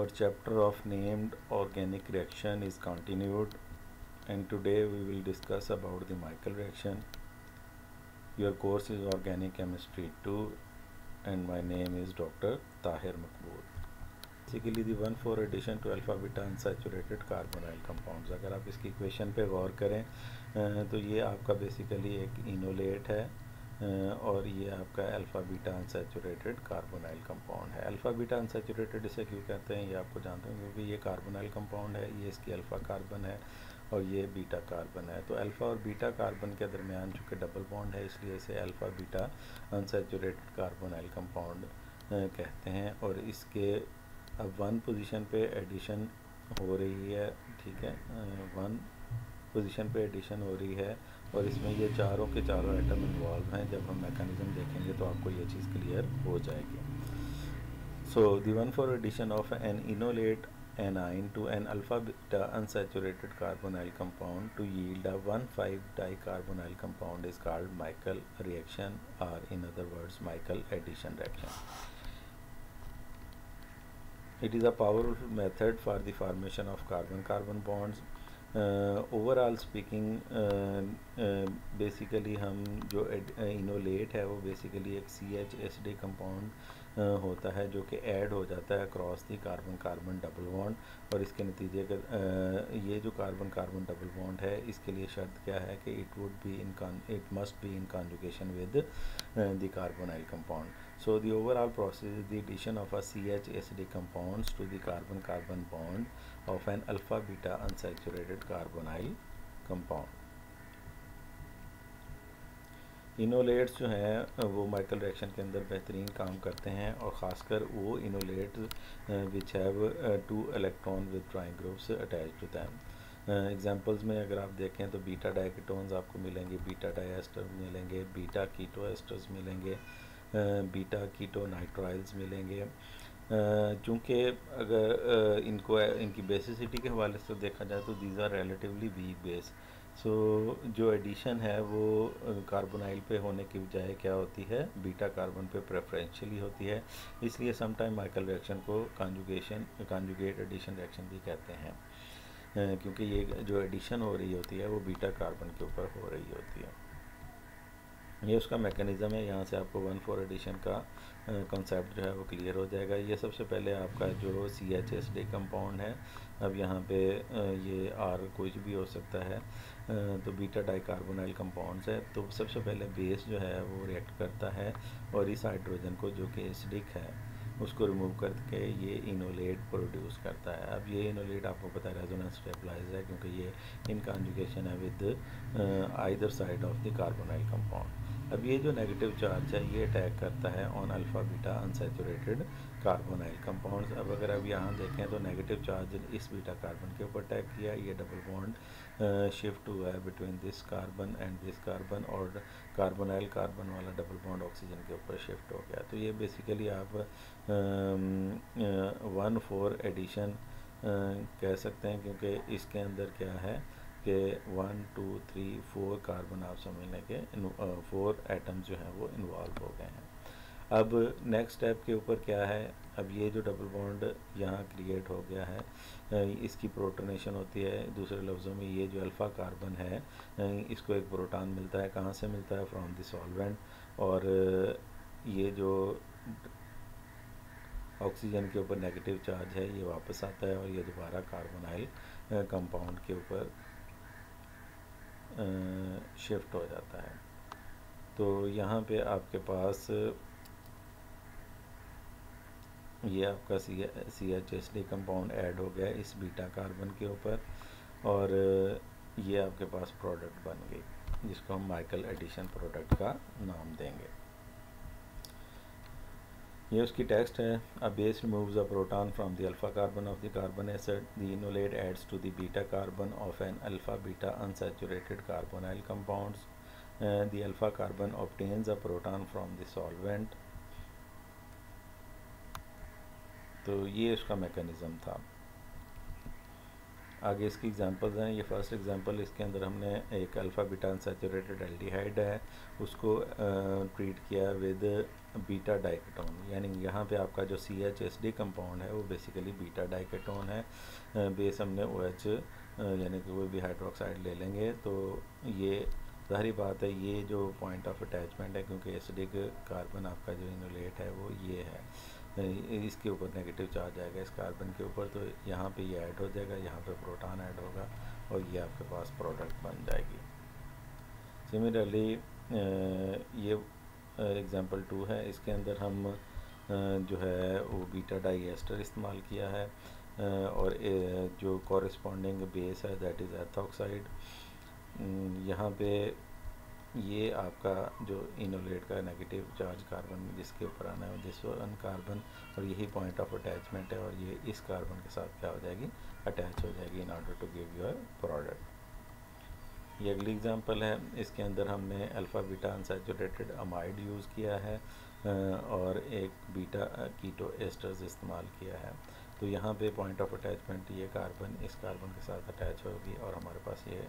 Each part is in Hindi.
Our chapter of named organic reaction is continued, and today we will discuss about the Michael reaction. Your course is Organic Chemistry 2 and my name is Dr. Tahir Makbul. Basically the 1,4 addition to alpha beta unsaturated carbonyl compounds. अगर आप इसकी इक्वेशन पे गौर करें तो ये आपका बेसिकली एक इनोलेट है और ये आपका alpha beta unsaturated carbonyl compound है। अल्फ़ा बीटा अनसैचुरेटेड इसे क्यों कहते हैं ये आपको जानते हैं, क्योंकि ये कार्बोनाइल कंपाउंड है, ये इसकी अल्फ़ा कार्बन है और ये बीटा कार्बन है। तो अल्फ़ा और बीटा कार्बन के दरमियान चूँकि डबल बॉन्ड है इसलिए इसे alpha beta unsaturated carbonyl compound कहते हैं। और इसके अब 1 पोजीशन पे एडिशन हो रही है, ठीक है, 1 पोजीशन पे एडिशन हो रही है और इसमें ये चारों के चारों एटम इन्वॉल्व हैं। जब हम मैकेनिज्म देखेंगे तो आपको ये चीज़ क्लियर हो जाएगी। So the 1,4 addition of an enolate anion to an alpha beta unsaturated carbonyl compound to yield a 1,5 dicarbonyl compound is called Michael reaction, or in other words Michael addition reaction. It is a powerful method for the formation of carbon-carbon bonds. Overall speaking basically हम जो इनोलेट है वो बेसिकली एक CHSD कंपाउंड होता है जो कि ऐड हो जाता है क्रॉस दी कार्बन कार्बन डबल बॉन्ड। और इसके नतीजे का ये जो कार्बन कार्बन डबल बॉन्ड है इसके लिए शर्त क्या है कि it must be in conjugation with the carbonyl compound. So the overall process is the addition of a CHSD compounds to the carbon-carbon bond of an alpha-beta unsaturated carbonyl compound. इनोलेट्स जो हैं वो माइकल रिएक्शन के अंदर बेहतरीन काम करते हैं और ख़ासकर वो enolates which have 2 electron withdrawing groups attached to them. Examples में अगर आप देखें तो बीटा डाइकेटोन्स आपको मिलेंगे, बीटा डाइएस्टर मिलेंगे, बीटा कीटो एस्टर्स मिलेंगे, बीटा कीटो नाइट्राइल्स मिलेंगे. चूँकि अगर इनकी बेसिसिटी के हवाले से देखा जाए तो these are relatively weak base. So जो एडिशन है वो कार्बोनाइल पे होने की बजाय क्या होती है, बीटा कार्बन पे प्रेफरेंशियली होती है. इसलिए समटाइम माइकल रिएक्शन को कॉन्जुगेट एडिशन रिएक्शन भी कहते हैं, क्योंकि ये जो एडिशन हो रही होती है वो बीटा कार्बन के ऊपर हो रही होती है. ये उसका मैकेनिज़्म है. यहाँ से आपको 1,4 एडिशन का कॉन्सेप्ट जो है वो क्लियर हो जाएगा. ये सबसे पहले आपका जो CHSD कंपाउंड है, अब यहाँ पे ये R कुछ भी हो सकता है, तो बीटा डाइकार्बोनाइल कंपाउंड्स है. तो सबसे पहले बेस जो है वो रिएक्ट करता है और इस हाइड्रोजन को जो कि एसिडिक है उसको रिमूव करके ये इनोलेट प्रोड्यूस करता है. अब ये इनोलेट आपको पता है रेजोनेंस स्टेबलाइज है क्योंकि ये इन कॉन्जुगेशन है with either side of the carbonyl compound. अब ये जो नेगेटिव चार्ज है ये अटैक करता है on alpha beta unsaturated carbonyl compounds. अब अगर अब यहाँ देखें तो नेगेटिव चार्ज इस बीटा कार्बन के ऊपर अटैक किया, ये डबल बॉन्ड शिफ्ट हुआ है between this carbon and this carbon और कार्बोनाइल कार्बन वाला डबल बॉन्ड ऑक्सीजन के ऊपर शिफ्ट हो गया. तो ये बेसिकली आप 1,4 एडिशन कह सकते हैं, क्योंकि इसके अंदर क्या है कि 1 2 3 4 कार्बन आप समझ लें कि 4 एटम्स जो हैं वो इन्वॉल्व हो गए हैं. अब नेक्स्ट स्टेप के ऊपर क्या है, अब ये जो डबल बॉन्ड यहाँ क्रिएट हो गया है इसकी प्रोटोनेशन होती है. दूसरे लफ्ज़ों में ये जो अल्फ़ा कार्बन है इसको एक प्रोटॉन मिलता है. कहाँ से मिलता है? From the solvent. और ये जो ऑक्सीजन के ऊपर नेगेटिव चार्ज है ये वापस आता है और ये दोबारा कार्बोनाइल कंपाउंड के ऊपर शिफ्ट हो जाता है. तो यहाँ पे आपके पास ये आपका CHSD कंपाउंड ऐड हो गया इस बीटा कार्बन के ऊपर और ये आपके पास प्रोडक्ट बन गई जिसको हम माइकल एडिशन प्रोडक्ट का नाम देंगे. ये उसकी टेक्स्ट है. A base removes a proton from the alpha carbon of the carbon acid. The enolate adds to the beta carbon of an alpha beta unsaturated carbonyl compounds. The alpha carbon obtains a proton from the solvent. तो ये उसका मैकेनिज़्म था. आगे इसकी एग्जांपल्स हैं। ये फर्स्ट एग्जांपल, इसके अंदर हमने एक अल्फ़ा बीटा अनसैचुरेटेड एल्डिहाइड है, उसको ट्रीट किया विद बीटा डाइकेटोन, यानी यहाँ पे आपका जो CHSD कंपाउंड है वो बेसिकली बीटा डाइकेटोन है। बेस हमने OH यानी कि कोई भी हाइड्रोक्साइड ले लेंगे, तो ये ज़ाहिर बात है ये जो पॉइंट ऑफ अटैचमेंट है, क्योंकि एसिडिक कार्बन आपका जो इनोलेट है वो ये है, इसके ऊपर नेगेटिव चार्ज आएगा इस कार्बन के ऊपर, तो यहाँ पे ये ऐड हो जाएगा, यहाँ पे प्रोटॉन ऐड होगा और ये आपके पास प्रोडक्ट बन जाएगी। सिमिलरली ये एग्जांपल 2 है, इसके अंदर हम जो है वो बीटा डाई एस्टर इस्तेमाल किया है और जो कॉरेस्पॉन्डिंग बेस है दैट इज़ एथॉक्साइड। यहाँ पे ये आपका जो इनोलेट का नेगेटिव चार्ज कार्बन जिसके ऊपर आना है दिस वन कार्बन, और यही पॉइंट ऑफ अटैचमेंट है और ये इस कार्बन के साथ क्या हो जाएगी, अटैच हो जाएगी in order to give your product. ये अगली एग्जांपल है, इसके अंदर हमने alpha beta unsaturated amide use किया है और एक बीटा कीटो एस्टर्स इस्तेमाल किया है। तो यहाँ पे पॉइंट ऑफ अटैचमेंट ये कार्बन इस कार्बन के साथ अटैच होगी और हमारे पास ये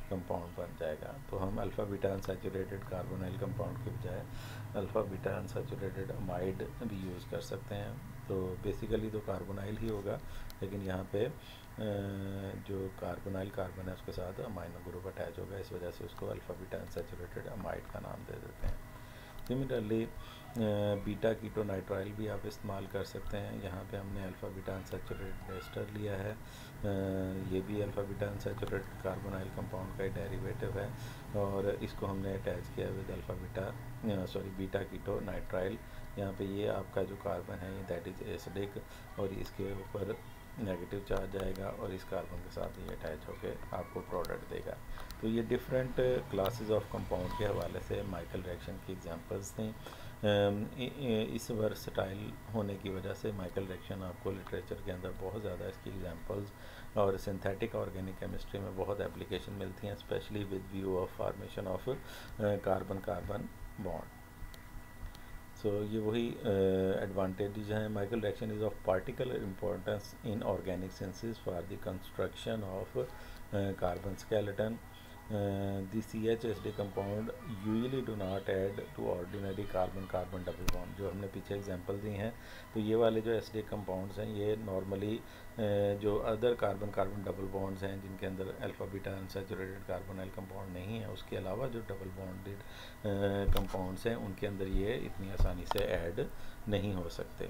कंपाउंड बन जाएगा। तो हम alpha beta unsaturated carbonyl compound के बजाय अल्फ़ा बीटा अनसैचुरेटेड अमाइड भी यूज़ कर सकते हैं। तो बेसिकली तो कार्बोनाइल ही होगा, लेकिन यहाँ पे जो कार्बोनाइल कार्बन है उसके साथ अमाइनो ग्रुप अटैच होगा, इस वजह से उसको अल्फ़ा बीटा अनसैचुरेटेड अमाइड का नाम दे देते हैं। सिमिलरली बीटा कीटोनाइट्राइल भी आप इस्तेमाल कर सकते हैं। यहाँ पे हमने अल्फ़ा बीटा अनसैचुरेटेड एस्टर लिया है, ये भी alpha beta unsaturated carbonyl compound का डेरिवेटिव है और इसको हमने अटैच किया विद अल्फ़ा बीटा बीटा कीटोनाइट्राइल। यहाँ पे ये आपका जो कार्बन है ये दैट इज़ एसिडिक और इसके ऊपर नेगेटिव चार्ज आएगा और इस कार्बन के साथ ये अटैच होकर आपको प्रोडक्ट देगा। तो ये डिफरेंट क्लासेस ऑफ कंपाउंड के हवाले से माइकल रिएक्शन की एग्जांपल्स थी। इस वर्सटाइल होने की वजह से माइकल रिएक्शन आपको लिटरेचर के अंदर बहुत ज़्यादा इसकी एग्जांपल्स और सिंथेटिक ऑर्गेनिक केमिस्ट्री में बहुत एप्लीकेशन मिलती हैं, specially with view of formation of carbon carbon bond. So ये वही एडवांटेजेस हैं। Michael reaction is of particular importance in organic synthesis for the construction of carbon skeleton. The CHSD compound usually do not add to ordinary carbon carbon double bond. जो हमने पीछे एग्जांपल दी हैं, तो ये वाले जो एसिडिक कंपाउंड्स हैं ये नॉर्मली जो अदर कार्बन-कार्बन डबल बॉन्ड्स हैं जिनके अंदर alpha beta unsaturated carbonyl compound नहीं है, उसके अलावा जो डबल बॉन्डेड कंपाउंड्स हैं उनके अंदर ये इतनी आसानी से ऐड नहीं हो सकते।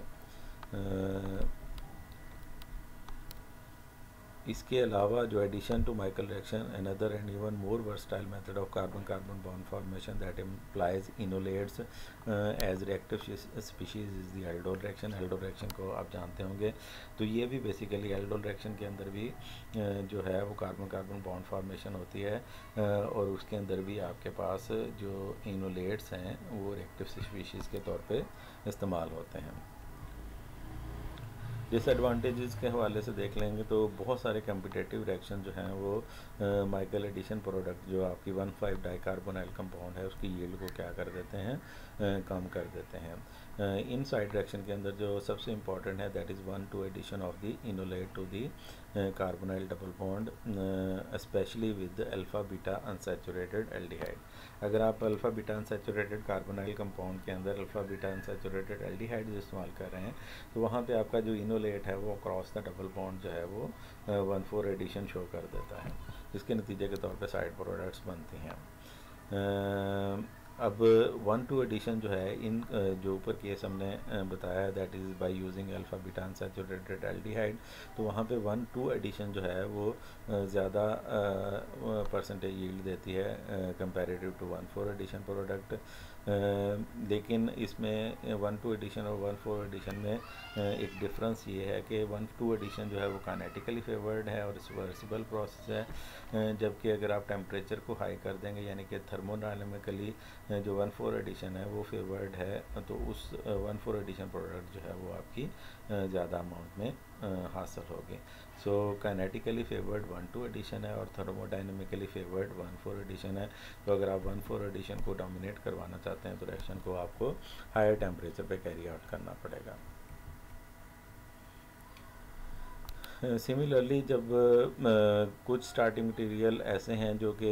इसके अलावा जो addition to Michael reaction another and even more versatile method of carbon carbon bond formation that implies enolates as reactive species is the aldol reaction. Aldol reaction को आप जानते होंगे, तो ये भी बेसिकली एल्डोल रिएक्शन के अंदर भी जो है वो कार्बन कार्बन बॉन्ड फॉर्मेशन होती है और उसके अंदर भी आपके पास जो इनोलेट्स हैं वो रिएक्टिव स्पीशीज़ के तौर पे इस्तेमाल होते हैं। डिसएडवांटेजेस के हवाले से देख लेंगे तो बहुत सारे कम्पिटेटिव रिएक्शन जो हैं वो माइकल एडिशन प्रोडक्ट जो आपकी 1,5 डाइकार्बोनाइल कंपाउंड है उसकी यील्ड को क्या कर देते हैं, कम कर देते हैं। इन साइड रिएक्शन के अंदर जो सबसे इम्पॉर्टेंट है that is 1,2 addition of the enolate to the carbonyl double bond specially with alpha beta unsaturated aldehyde. अगर आप alpha beta unsaturated carbonyl compound के अंदर अल्फ़ा बीटा अनसैचुरेटेड एल्डिहाइड इस्तेमाल कर रहे हैं तो वहाँ पे आपका जो इनोलेट है वो क्रॉस द डबल बॉन्ड जो है वो 1,4 एडिशन शो कर देता है, जिसके नतीजे के तौर पे साइड प्रोडक्ट्स बनती हैं। अब 1,2 एडिशन जो है इन जो ऊपर केस हमने बताया that is by using alpha beta unsaturated aldehyde, तो वहाँ पे 1,2 एडिशन जो है वो ज़्यादा परसेंटेज यील्ड देती है कंपैरेटिव टू 1,4 एडिशन प्रोडक्ट। लेकिन इसमें 1,2 एडिशन और 1,4 एडिशन में एक डिफरेंस ये है कि 1,2 एडिशन जो है वो काइनेटिकली फेवर्ड है और रिवर्सिबल प्रोसेस है, जबकि अगर आप टेम्परेचर को हाई कर देंगे यानी कि थर्मोडायनामिकली जो 1,4 एडिशन है वो फेवर्ड है, तो उस 1,4 एडिशन प्रोडक्ट जो है वो आपकी ज़्यादा अमाउंट में हासिल होगी। सो काइनेटिकली फेवर्ड 1,2 एडिशन है और थर्मोडायनामिकली फेवर्ड 1,4 एडिशन है। तो अगर आप 1,4 एडिशन को डोमिनेट करवाना चाहते हैं तो रिएक्शन को आपको हायर टेम्परेचर पे कैरी आउट करना पड़ेगा। सिमिलरली जब कुछ स्टार्टिंग मटेरियल ऐसे हैं जो कि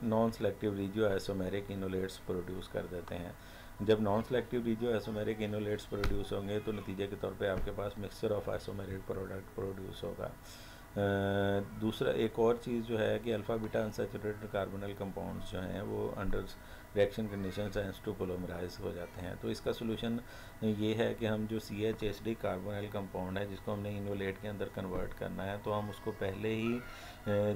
non selective regio isomeric enolates produce कर देते हैं। जब non selective regio isomeric enolates produce होंगे तो नतीजे के तौर पे आपके पास mixture of isomeric product produce होगा। दूसरा एक और चीज़ जो है कि alpha beta unsaturated carbonyl compounds जो हैं वो under reaction condition sense to polymerise हो जाते हैं। तो इसका सोल्यूशन ये है कि हम जो CHSD कार्बोनिल कंपाउंड है जिसको हमने इनोलेट के अंदर कन्वर्ट करना है, तो हम उसको पहले ही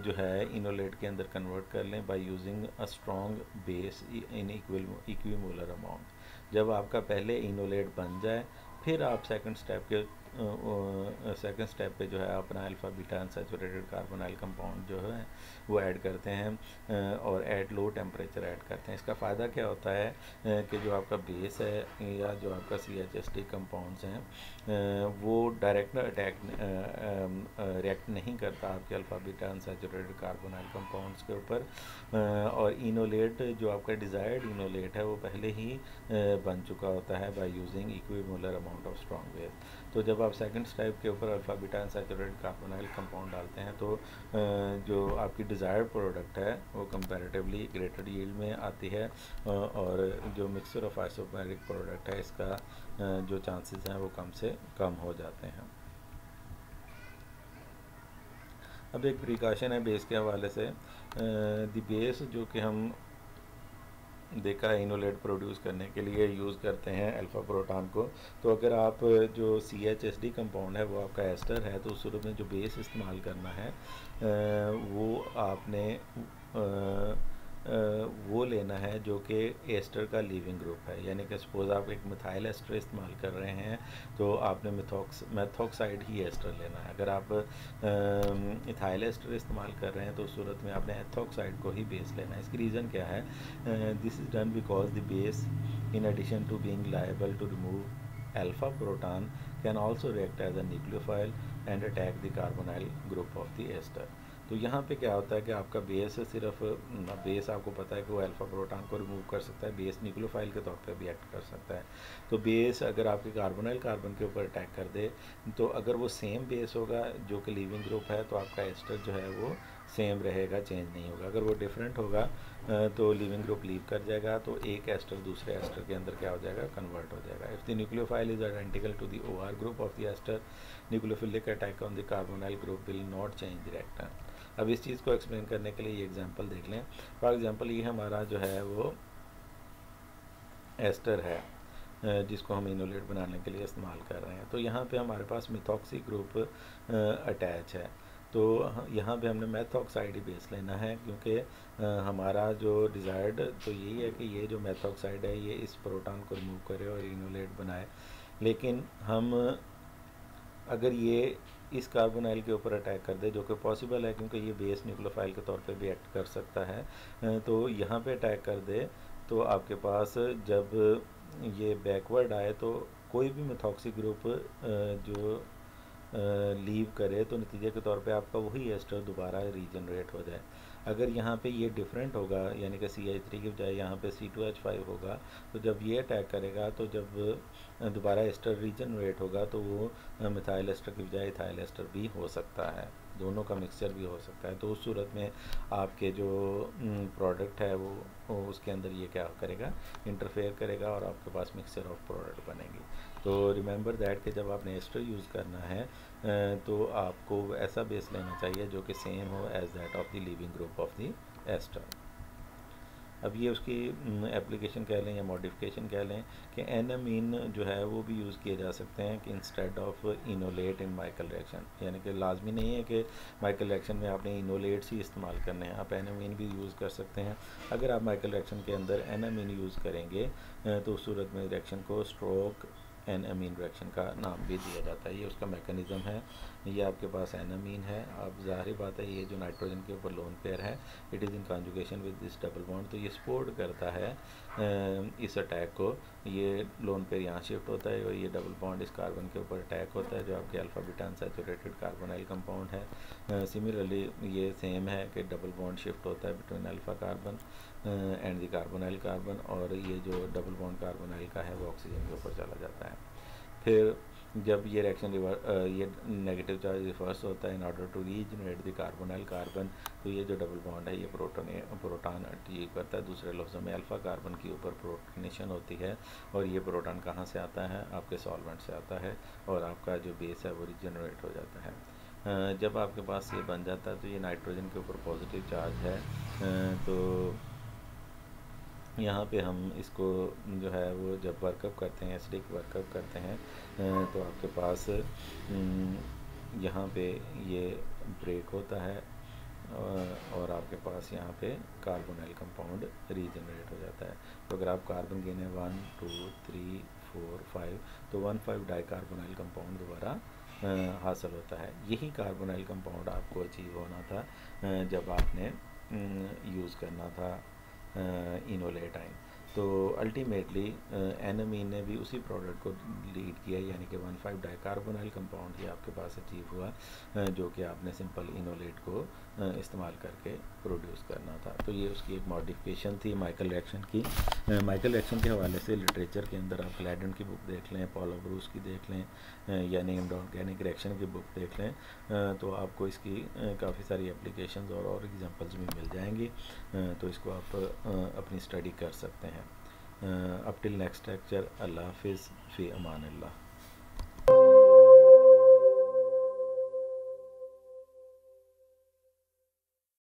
जो है इनोलेट के अंदर कन्वर्ट कर लें by using a strong base in equimolar amount. जब आपका पहले इनोलेट बन जाए फिर आप सेकंड स्टेप पे जो है अपना alpha beta unsaturated carbonyl compound जो है वो ऐड करते हैं और एट लो टेम्परेचर ऐड करते हैं। इसका फ़ायदा क्या होता है कि जो आपका बेस है या जो आपका CHSD कंपाउंड्स हैं वो डायरेक्ट रिएक्ट नहीं करता आपके alpha beta unsaturated carbonyl compounds के ऊपर, और इनोलेट जो आपका डिज़ायर्ड इनोलेट है वो पहले ही बन चुका होता है by using equimolar amount of strong base. तो जब आप सेकंड स्टेप के ऊपर alpha beta unsaturated carbonyl compound डालते हैं तो जो आपकी डिज़ायर्ड प्रोडक्ट है वो कंपैरेटिवली ग्रेटर यील्ड में आती है, और जो मिक्सचर ऑफ आइसोमेरिक प्रोडक्ट है इसका जो चांसेस हैं वो कम से कम हो जाते हैं। अब एक प्रिकॉशन है बेस के हवाले से। द बेस जो कि हम देखा है इनोलेट प्रोड्यूस करने के लिए यूज़ करते हैं अल्फ़ा प्रोटॉन को, तो अगर आप जो CHSD कंपाउंड है वो आपका एस्टर है तो उस सूरत में जो बेस इस्तेमाल करना है वो आपने वो लेना है जो कि एस्टर का लीविंग ग्रुप है। यानी कि सपोज़ आप एक मिथाइल एस्टर इस्तेमाल कर रहे हैं तो आपने मेथॉक्साइड ही एस्टर लेना है। अगर आप इथाइल एस्टर इस्तेमाल कर रहे हैं तो उस सूरत में आपने एथॉक्साइड को ही बेस लेना है। इसकी रीज़न क्या है? This is done because the base in addition to being liable to remove alpha proton can also react as a nucleophile and attack the carbonyl group of the ester. तो यहाँ पे क्या होता है कि आपका बेस सिर्फ बेस आपको पता है कि वो अल्फ़ा प्रोटॉन को रिमूव कर सकता है, बेस न्यूक्लियोफाइल के तौर पे भी एक्ट कर सकता है। तो बेस अगर आपके कार्बोनाइल कार्बन के ऊपर अटैक कर दे तो अगर वो सेम बेस होगा जो कि लीविंग ग्रुप है तो आपका एस्टर जो है वो सेम रहेगा, चेंज नहीं होगा। अगर वो डिफरेंट होगा तो लीविंग ग्रुप लीव कर जाएगा, तो एक एस्टर दूसरे एस्टर के अंदर क्या हो जाएगा, कन्वर्ट हो जाएगा। If the nucleophile is identical to the OR group of the ester, nucleophilic attack on the carbonyl group will not change the reactant. अब इस चीज़ को एक्सप्लेन करने के लिए ये एग्जांपल देख लें। फॉर एग्जांपल ये हमारा जो है वो एस्टर है जिसको हम इनोलेट बनाने के लिए इस्तेमाल कर रहे हैं। तो यहाँ पे हमारे पास मिथॉक्सी ग्रुप अटैच है, तो यहाँ पे हमने मेथॉक्साइड ही बेस लेना है क्योंकि हमारा जो डिज़ायर्ड तो यही है कि ये जो मेथॉक्साइड है ये इस प्रोटॉन को रिमूव करे और इनोलेट बनाए। लेकिन हम अगर ये इस कार्बोनाइल के ऊपर अटैक कर दे, जो कि पॉसिबल है क्योंकि ये बेस न्यूक्लियोफाइल के तौर पे भी एक्ट कर सकता है, तो यहाँ पे अटैक कर दे तो आपके पास जब ये बैकवर्ड आए तो कोई भी मिथॉक्सी ग्रुप जो लीव करे तो नतीजे के तौर पे आपका वही एस्टर दोबारा रीजनरेट हो जाए। अगर यहाँ पे ये डिफरेंट होगा यानी कि CH3 की बजाय यहाँ पे C2H5 होगा, तो जब ये अटैक करेगा तो जब दोबारा एस्टर रीजनरेट होगा तो वो मिथाइल एस्टर की बजाय इथाइल एस्टर भी हो सकता है, दोनों का मिक्सचर भी हो सकता है। तो उस सूरत में आपके जो प्रोडक्ट है वो उसके अंदर ये क्या करेगा, इंटरफेयर करेगा और आपके पास मिक्सचर ऑफ प्रोडक्ट बनेगी। तो रिमेंबर दैट कि जब आपने एस्टर यूज़ करना है तो आपको ऐसा बेस लेना चाहिए जो कि सेम हो as that of the leaving group of the ester. अब ये उसकी एप्लीकेशन कह लें या मॉडिफिकेशन कह लें कि एनामीन जो है वो भी यूज़ किए जा सकते हैं कि instead of enolate in Michael reaction. यानी कि लाजमी नहीं है कि माइकल रिएक्शन में आपने इनोलेट्स ही इस्तेमाल करने हैं, आप एनामीन भी यूज़ कर सकते हैं। अगर आप माइकल रिएक्शन के अंदर एनामीन यूज़ करेंगे तो उस सूरत में रिएक्शन को स्ट्रोक एनामीन रिएक्शन का नाम भी दिया जाता है। ये उसका मैकेनिज़्म है। ये आपके पास एनामीन है, अब ज़ाहिर बात है ये जो नाइट्रोजन के ऊपर लोन पेयर है it is in conjugation with this double bond, तो ये सपोर्ट करता है इस अटैक को। ये लोन पेयर यहाँ शिफ्ट होता है और ये डबल बॉन्ड इस कार्बन के ऊपर अटैक होता है जो आपके alpha beta unsaturated carbonyl compound है। सिमिलरली ये सेम है कि डबल बॉन्ड शिफ्ट होता है between alpha carbon and the carbonyl carbon, और ये जो डबल बॉन्ड कार्बोनाइल का है वो ऑक्सीजन के ऊपर चला जाता है। फिर जब ये रिएक्शन ये नेगेटिव चार्ज रिवर्स होता है in order to regenerate the carbonyl carbon, तो ये जो डबल बॉन्ड है ये प्रोटॉन अचीव करता है। दूसरे लफ्ज़ों में अल्फ़ा कार्बन के ऊपर प्रोटोनेशन होती है, और ये प्रोटॉन कहाँ से आता है, आपके सॉल्वेंट से आता है, और आपका जो बेस है वो रीजनरेट हो जाता है। जब आपके पास ये बन जाता है तो ये नाइट्रोजन के ऊपर पॉजिटिव चार्ज है, तो यहाँ पे हम इसको जो है वो जब वर्कअप करते हैं, एसिडिक वर्कअप करते हैं, तो आपके पास यहाँ पे ये ब्रेक होता है, और आपके पास यहाँ पे कार्बोनाइल कंपाउंड रीजनरेट हो जाता है। तो अगर आप कार्बन गिने 1 2 3 4 5, तो 1,5 डाइकार्बोनाइल कंपाउंड दोबारा हासिल होता है। यही कार्बोनाइल कंपाउंड आपको अचीव होना था जब आपने यूज़ करना था इनोलेट आइन। तो अल्टीमेटली एनामीन ने भी उसी प्रोडक्ट को लीड किया, यानी कि 1,5 डाइकार्बोनाइल कंपाउंड ही आपके पास अचीव हुआ, जो कि आपने सिंपल इनोलेट को इस्तेमाल करके प्रोड्यूस करना था। तो ये उसकी एक मॉडिफिकेशन थी माइकल रिएक्शन की। माइकल रिएक्शन के हवाले से लिटरेचर के अंदर आप ग्लैडन की बुक देख लें, पॉल ब्रूस की देख लें, या नेम्ड ऑर्गेनिक रिएक्शन की बुक देख लें, तो आपको इसकी काफ़ी सारी एप्लीकेशंस और एग्जांपल्स भी मिल जाएंगी। तो इसको आप अपनी स्टडी कर सकते हैं। अब टिल नेक्स्ट लेक्चर, अल्लाह हाफिज़, फ़ी अमान अल्लाह।